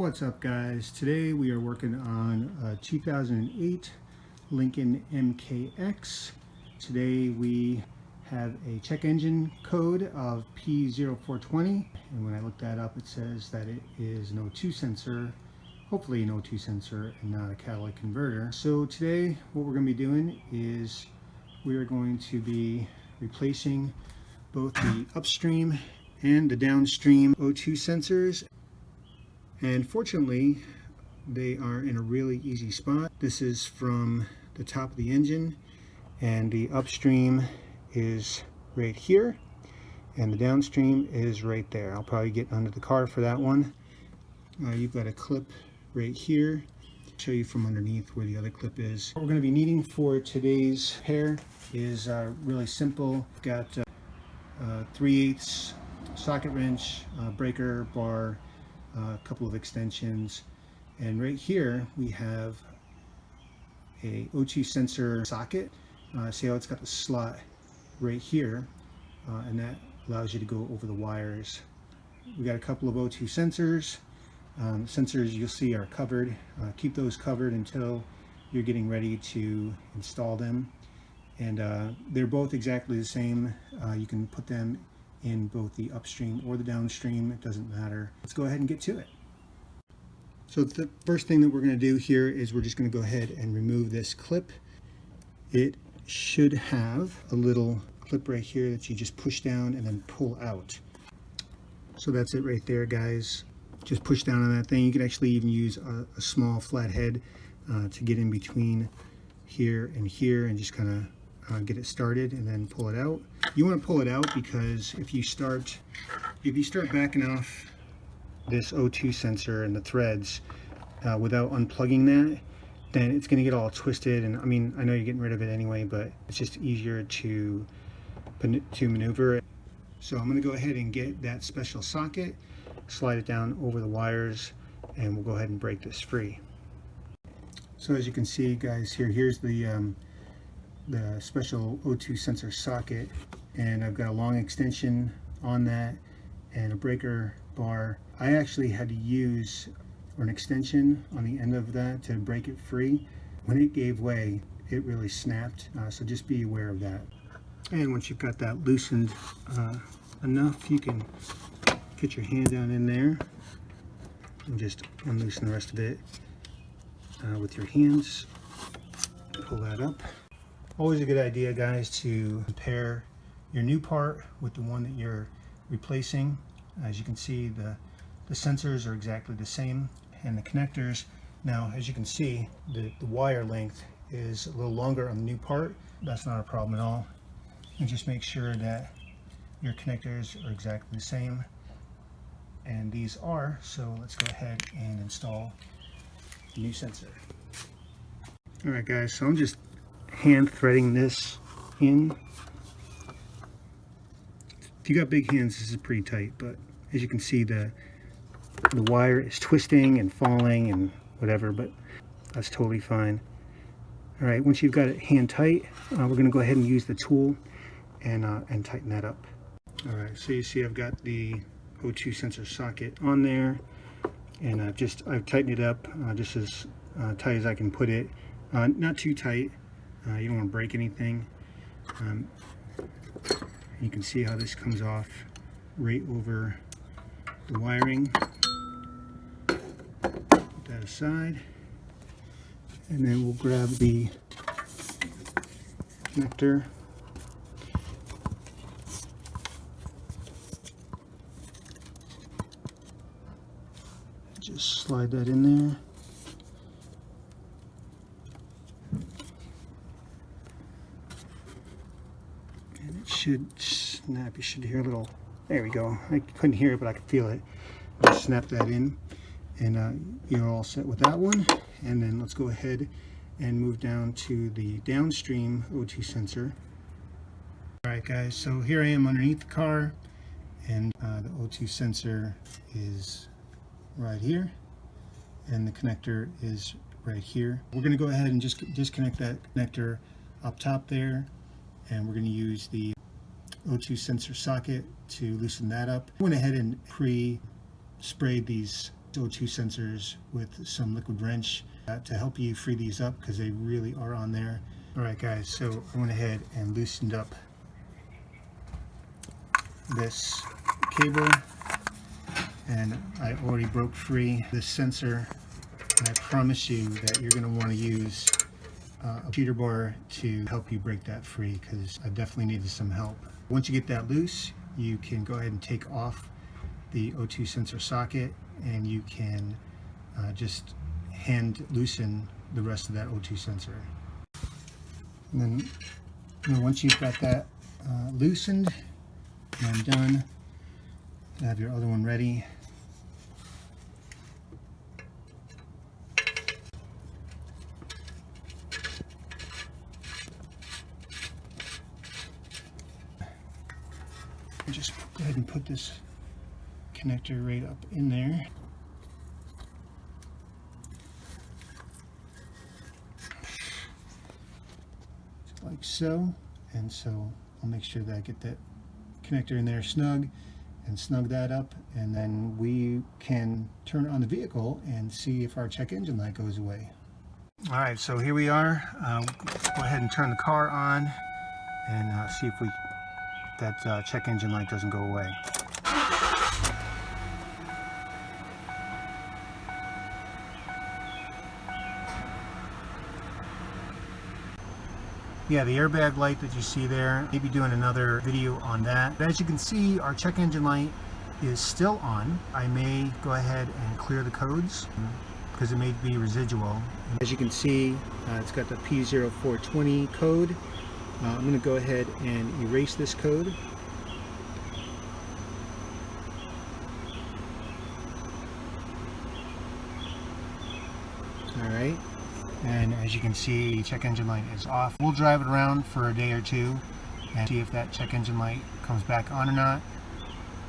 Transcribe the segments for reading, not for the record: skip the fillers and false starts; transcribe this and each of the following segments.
What's up, guys? Today we are working on a 2008 Lincoln MKX. Today we have a check engine code of P0420, and when I looked that up it says that it is an O2 sensor, hopefully an O2 sensor and not a catalytic converter. So today what we're going to be doing is we are going to be replacing both the upstream and the downstream O2 sensors. And fortunately, they are in a really easy spot. This is from the top of the engine, and the upstream is right here, and the downstream is right there. I'll probably get under the car for that one. You've got a clip right here. I'll show you from underneath where the other clip is. What we're going to be needing for today's pair is really simple. We've got 3/8 socket wrench, breaker bar, a couple of extensions, and right here we have a O2 sensor socket. See how it's got the slot right here, and that allows you to go over the wires. We got a couple of O2 sensors. Sensors you'll see are covered. Keep those covered until you're getting ready to install them, and they're both exactly the same. You can put them in both the upstream or the downstream, it doesn't matter. Let's go ahead and get to it. So the first thing that we're going to do here is we're just going to go ahead and remove this clip. It should have a little clip right here that you just push down and then pull out. So that's it right there, guys. Just push down on that thing. You could actually even use a small flat head to get in between here and just kind of get it started and then pull it out. You want to pull it out because if you start backing off this O2 sensor and the threads without unplugging that, then it's going to get all twisted. And I mean, I know you're getting rid of it anyway, but it's just easier to maneuver it. So I'm going to go ahead and get that special socket, slide it down over the wires, and we'll go ahead and break this free. So as you can see, guys, here's the special O2 sensor socket, and I've got a long extension on that and a breaker bar. I actually had to use an extension on the end of that to break it free. When it gave way, it really snapped, so just be aware of that. And once you've got that loosened enough, you can get your hand down in there and just unloosen the rest of it with your hands. Pull that up. Always a good idea, guys, to compare your new part with the one that you're replacing. As you can see, the sensors are exactly the same, and the connectors, now as you can see, the wire length is a little longer on the new part. That's not a problem at all. And just make sure that your connectors are exactly the same, and these are. So let's go ahead and install the new sensor. All right, guys, so I'm just hand threading this in. If you got big hands, this is pretty tight, but as you can see, the wire is twisting and falling and whatever, but that's totally fine. All right, once you've got it hand tight, we're going to go ahead and use the tool and tighten that up. All right, so you see I've got the O2 sensor socket on there, and I've tightened it up just as tight as I can put it. Not too tight. You don't want to break anything. You can see how this comes off right over the wiring. Put that aside, and then we'll grab the connector. Just slide that in there. Should snap. You should hear a little. There we go. I couldn't hear it, but I could feel it. Just snap that in, and you're all set with that one. And then let's go ahead and move down to the downstream O2 sensor. All right, guys. So here I am underneath the car, and the O2 sensor is right here, and the connector is right here. We're going to go ahead and just disconnect that connector up top there, and we're going to use the O2 sensor socket to loosen that up. I went ahead and pre-sprayed these O2 sensors with some liquid wrench to help you free these up, because they really are on there. Alright guys, so I went ahead and loosened up this cable, and I already broke free this sensor, and I promise you that you're going to want to use a computer bar to help you break that free, because I definitely needed some help. Once you get that loose, you can go ahead and take off the O2 sensor socket, and you can just hand loosen the rest of that O2 sensor. And then once you've got that loosened and done, you have your other one ready. Just go ahead and put this connector right up in there. Just like so. And so I'll make sure that I get that connector in there snug, and snug that up, and then we can turn on the vehicle and see if our check engine light goes away. Alright, so here we are. Go ahead and turn the car on and see if that check engine light doesn't go away. Yeah, the airbag light that you see there, maybe doing another video on that. But as you can see, our check engine light is still on. I may go ahead and clear the codes because it may be residual. As you can see, it's got the P0420 code. I'm going to go ahead and erase this code. Alright, and as you can see, check engine light is off. We'll drive it around for a day or two and see if that check engine light comes back on or not.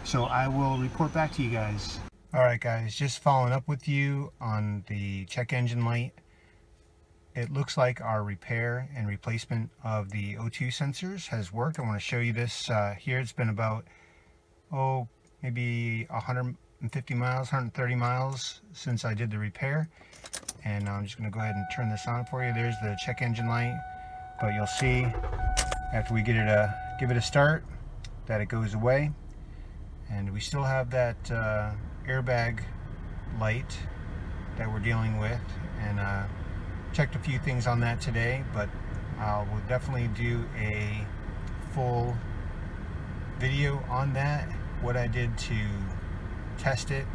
So I will report back to you guys. Alright guys, just following up with you on the check engine light. It looks like our repair and replacement of the O2 sensors has worked. I want to show you this here. It's been about, maybe 150 miles, 130 miles since I did the repair. And I'm just going to go ahead and turn this on for you. There's the check engine light. But you'll see after we give it a start that it goes away. And we still have that airbag light that we're dealing with. And checked a few things on that today, but we'll definitely do a full video on that, what I did to test it.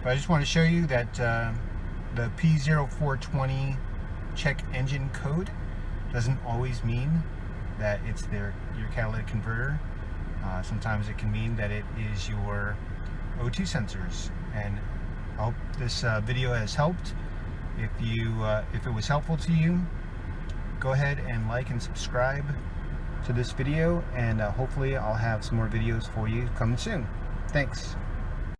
But I just want to show you that the P0420 check engine code doesn't always mean that it's your catalytic converter. Sometimes it can mean that it is your O2 sensors. And I hope this video has helped. If it was helpful to you, go ahead and like and subscribe to this video, and hopefully I'll have some more videos for you coming soon. Thanks.